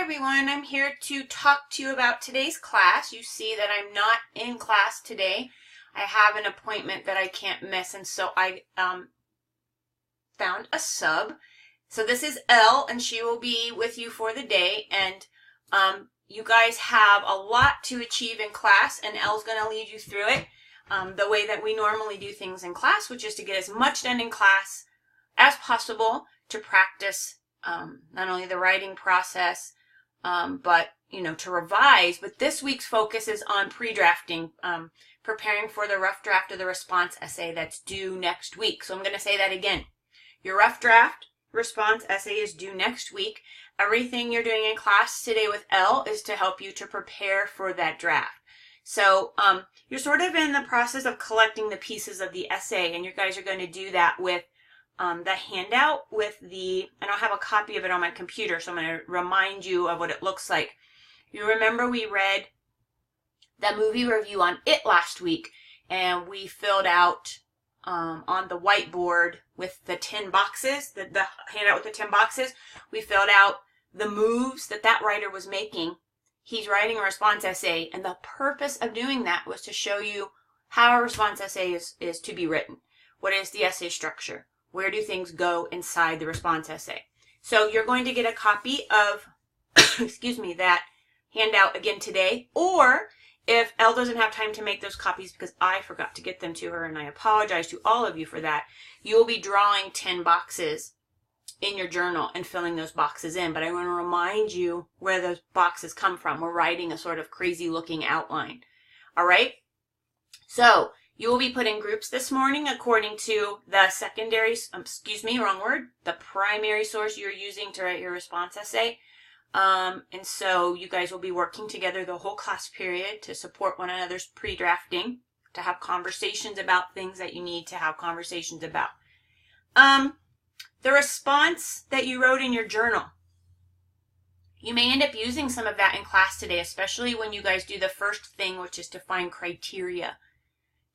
everyone, I'm here to talk to you about today's class. You see that I'm not in class today. I have an appointment that I can't miss, and so I found a sub. So this is Elle, and she will be with you for the day, and you guys have a lot to achieve in class, and Elle's going to lead you through it the way that we normally do things in class, which is to get as much done in class as possible to practice not only the writing process, but, to revise. But this week's focus is on pre-drafting, preparing for the rough draft of the response essay that's due next week. So I'm going to say that again. Your rough draft response essay is due next week. Everything you're doing in class today with Elle is to help you to prepare for that draft. So you're sort of in the process of collecting the pieces of the essay, and you guys are going to do that with the handout and I'll have a copy of it on my computer, so I'm going to remind you of what it looks like. You remember we read the movie review on It last week, and we filled out on the whiteboard with the 10 boxes, the handout with the 10 boxes, we filled out the moves that writer was making. He's writing a response essay, and the purpose of doing that was to show you how a response essay is to be written. What is the essay structure? Where do things go inside the response essay? So you're going to get a copy of, that handout again today, or if Elle doesn't have time to make those copies because I forgot to get them to her, and I apologize to all of you for that, you will be drawing 10 boxes in your journal and filling those boxes in. But I want to remind you where those boxes come from. We're writing a sort of crazy looking outline. All right? So you will be put in groups this morning according to the the primary source you're using to write your response essay. And so you guys will be working together the whole class period to support one another's pre-drafting, to have conversations about things that you need to have conversations about. The response that you wrote in your journal, you may end up using some of that in class today, especially when you guys do the first thing, which is to find criteria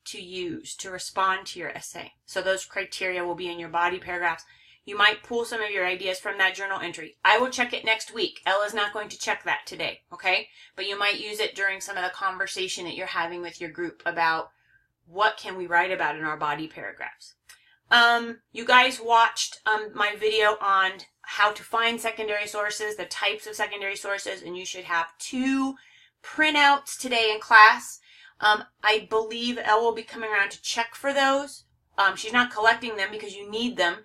to use to respond to your essay. So those criteria will be in your body paragraphs. You might pull some of your ideas from that journal entry. I will check it next week. Ella's not going to check that today, okay? But you might use it during some of the conversation that you're having with your group about what can we write about in our body paragraphs. You guys watched my video on how to find secondary sources, the types of secondary sources, and you should have 2 printouts today in class. I believe Elle will be coming around to check for those. She's not collecting them because you need them,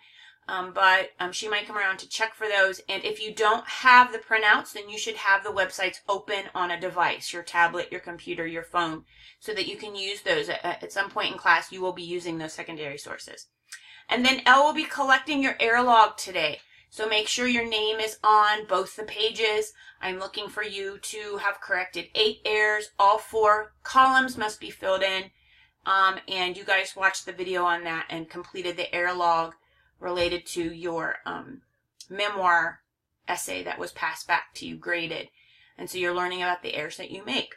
but she might come around to check for those. And if you don't have the printouts, then you should have the websites open on a device, your tablet, your computer, your phone, so that you can use those. At some point in class, you will be using those secondary sources. And then Elle will be collecting your error log today. So make sure your name is on both the pages. I'm looking for you to have corrected 8 errors. All 4 columns must be filled in. And you guys watched the video on that and completed the error log related to your memoir essay that was passed back to you, graded. And so you're learning about the errors that you make.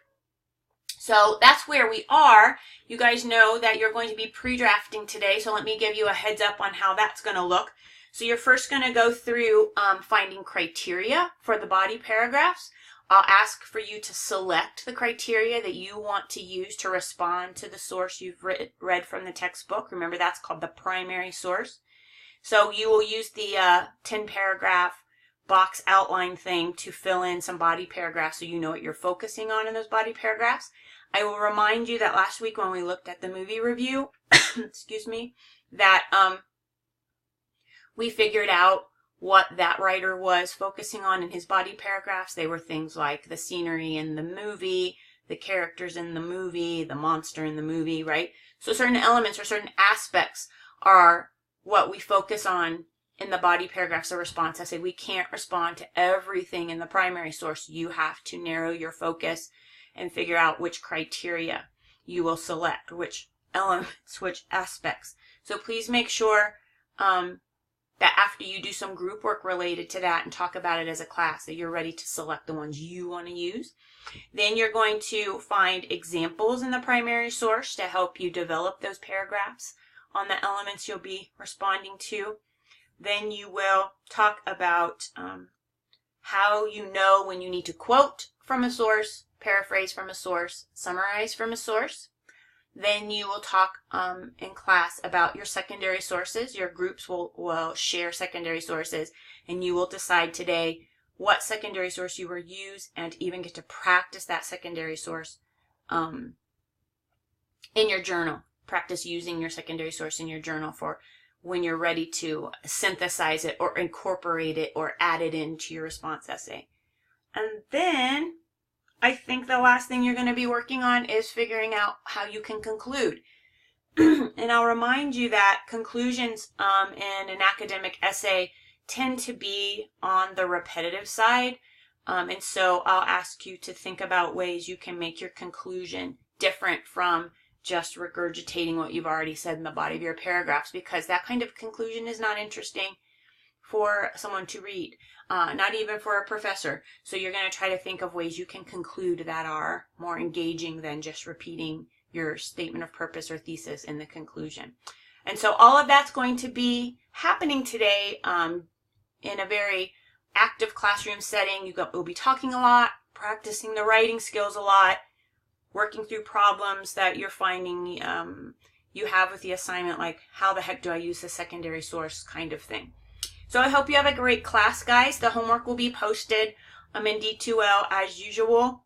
So that's where we are. You guys know that you're going to be pre-drafting today, so let me give you a heads up on how that's going to look. So you're first going to go through finding criteria for the body paragraphs. I'll ask for you to select the criteria that you want to use to respond to the source you've read from the textbook. Remember, that's called the primary source. So you will use the 10-paragraph box outline thing to fill in some body paragraphs so you know what you're focusing on in those body paragraphs. I will remind you that last week when we looked at the movie review, that we figured out what that writer was focusing on in his body paragraphs. They were things like the scenery in the movie, the characters in the movie, the monster in the movie, right? So certain elements or certain aspects are what we focus on in the body paragraphs of response essay. We can't respond to everything in the primary source. You have to narrow your focus and figure out which criteria you will select, which elements, which aspects. So please make sure that after you do some group work related to that and talk about it as a class, that you're ready to select the ones you want to use. Then you're going to find examples in the primary source to help you develop those paragraphs on the elements you'll be responding to. Then you will talk about how you know when you need to quote from a source, paraphrase from a source, summarize from a source. Then you will talk in class about your secondary sources. Your groups will share secondary sources, and you will decide today what secondary source you will use and even get to practice that secondary source in your journal. Practice using your secondary source in your journal for when you're ready to synthesize it or incorporate it or add it into your response essay. And then I think the last thing you're going to be working on is figuring out how you can conclude. And I'll remind you that conclusions in an academic essay tend to be on the repetitive side. And so I'll ask you to think about ways you can make your conclusion different from just regurgitating what you've already said in the body of your paragraphs, because that kind of conclusion is not interesting for someone to read, not even for a professor. So you're going to try to think of ways you can conclude that are more engaging than just repeating your statement of purpose or thesis in the conclusion. And so all of that's going to be happening today in a very active classroom setting. You'll be talking a lot, practicing the writing skills a lot, working through problems that you're finding you have with the assignment, like how the heck do I use the secondary source kind of thing. So I hope you have a great class, guys. The homework will be posted in D2L as usual.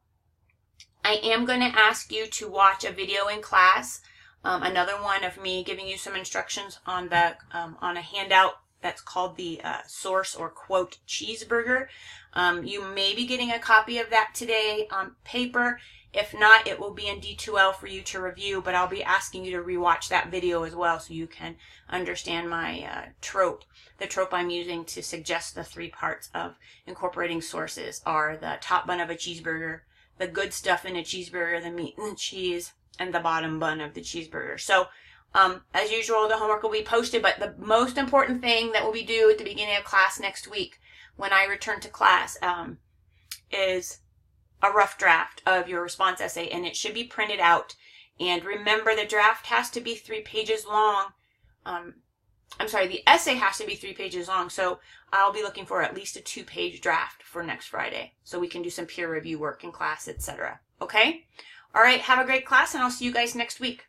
I am going to ask you to watch a video in class, another one of me giving you some instructions on the on a handout that's called the source or quote cheeseburger. You may be getting a copy of that today on paper. If not, it will be in D2L for you to review, but I'll be asking you to rewatch that video as well so you can understand my trope. The trope I'm using to suggest the 3 parts of incorporating sources are the top bun of a cheeseburger, the good stuff in a cheeseburger, the meat and the cheese, and the bottom bun of the cheeseburger. So as usual, the homework will be posted, but the most important thing that will be due at the beginning of class next week when I return to class is a rough draft of your response essay, and it should be printed out. And remember, the draft has to be 3 pages long. The essay has to be 3 pages long, so I'll be looking for at least a 2-page draft for next Friday so we can do some peer review work in class, etc. Okay? All right, have a great class, and I'll see you guys next week.